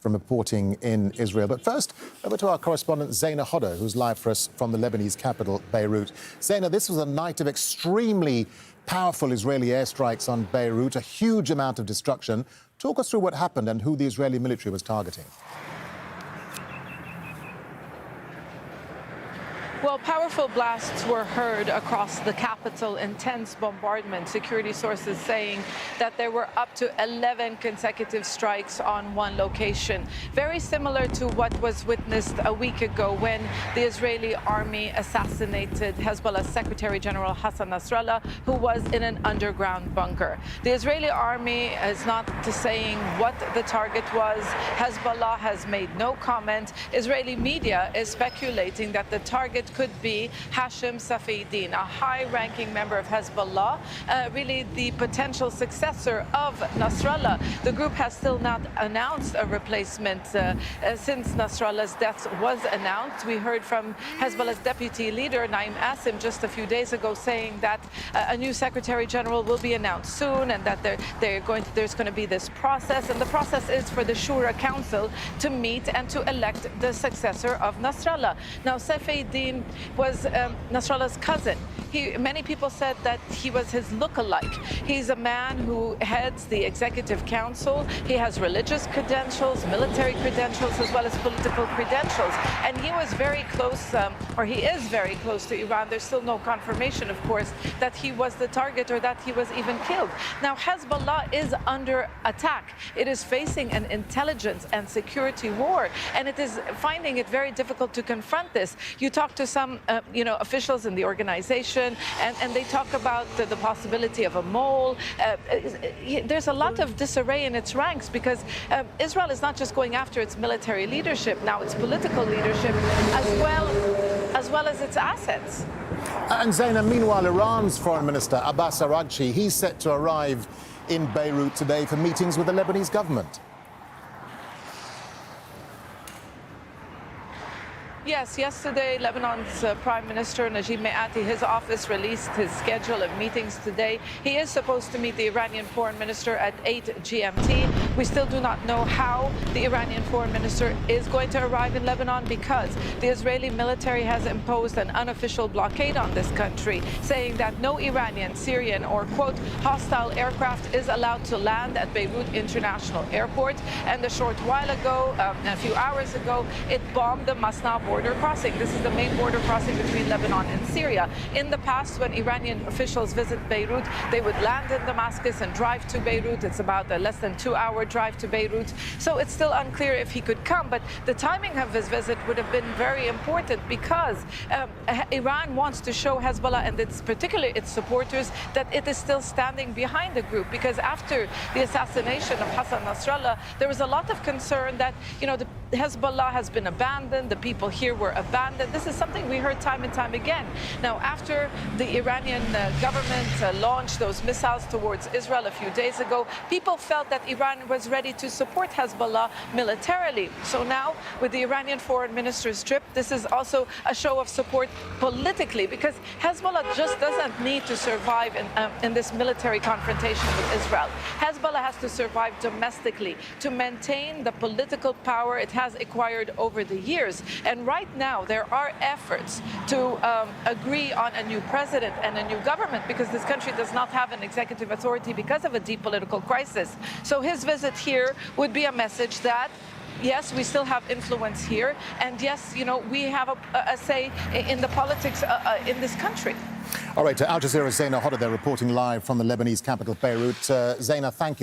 from reporting in Israel. But first, over to our correspondent Zeina, who's live for us from the Lebanese capital, Beirut. Zeina, this was a night of extremely powerful Israeli airstrikes on Beirut, a huge amount of destruction. Talk us through what happened and who the Israeli military was targeting. Well, powerful blasts were heard across the capital, intense bombardment. Security sources saying that there were up to 11 consecutive strikes on one location. Very similar to what was witnessed a week ago when the Israeli army assassinated Hezbollah's Secretary General Hassan Nasrallah, who was in an underground bunker. The Israeli army is not saying what the target was. Hezbollah has made no comment. Israeli media is speculating that the target could be Hashem Safieddine, a high-ranking member of Hezbollah, really the potential successor of Nasrallah. The group has still not announced a replacement since Nasrallah's death was announced. We heard from Hezbollah's deputy leader, Naim Asim, just a few days ago saying that a new secretary general will be announced soon and that there's going to be this process. And the process is for the Shura Council to meet and to elect the successor of Nasrallah. Now, Safieddine was Nasrallah's cousin. Many people said that he was his look-alike. He's a man who heads the executive council. He has religious credentials, military credentials, as well as political credentials. And he was very close, or he is very close to Iran. There's still no confirmation, of course, that he was the target or that he was even killed. Now, Hezbollah is under attack. It is facing an intelligence and security war, and it is finding it very difficult to confront this. You talk to some officials in the organization, and they talk about the possibility of a mole. There's a lot of disarray in its ranks because Israel is not just going after its military leadership, now its political leadership, as well as its assets. And Zeina, meanwhile, Iran's Foreign Minister Abbas Araghchi, he's set to arrive in Beirut today for meetings with the Lebanese government. Yes, yesterday, Lebanon's Prime Minister Najib Mikati, his office released his schedule of meetings today. He is supposed to meet the Iranian Foreign Minister at 8 GMT. We still do not know how the Iranian Foreign Minister is going to arrive in Lebanon because the Israeli military has imposed an unofficial blockade on this country, saying that no Iranian, Syrian, or, quote, hostile aircraft is allowed to land at Beirut International Airport. And a short while ago, a few hours ago, it bombed the Masna border crossing. This is the main border crossing between Lebanon and Syria. In the past, when Iranian officials visit Beirut, they would land in Damascus and drive to Beirut. It's about a less than 2-hour drive to Beirut. So it's still unclear if he could come, but the timing of his visit would have been very important because Iran wants to show Hezbollah and particularly its supporters that it is still standing behind the group, because after the assassination of Hassan Nasrallah, there was a lot of concern that, the Hezbollah has been abandoned, the people here were abandoned. This is something we heard time and time again. Now, after the Iranian government launched those missiles towards Israel a few days ago, people felt that Iran was ready to support Hezbollah militarily. So now, with the Iranian foreign minister's trip, this is also a show of support politically, because Hezbollah just doesn't need to survive in this military confrontation with Israel. Hezbollah has to survive domestically to maintain the political power it has acquired over the years. And right now, there are efforts to agree on a new president and a new government, because this country does not have an executive authority because of a deep political crisis. So his visit here would be a message that, yes, we still have influence here, and yes, we have a say in the politics in this country. All right, Al Jazeera's Zeina there reporting live from the Lebanese capital, Beirut. Zeina, thank you.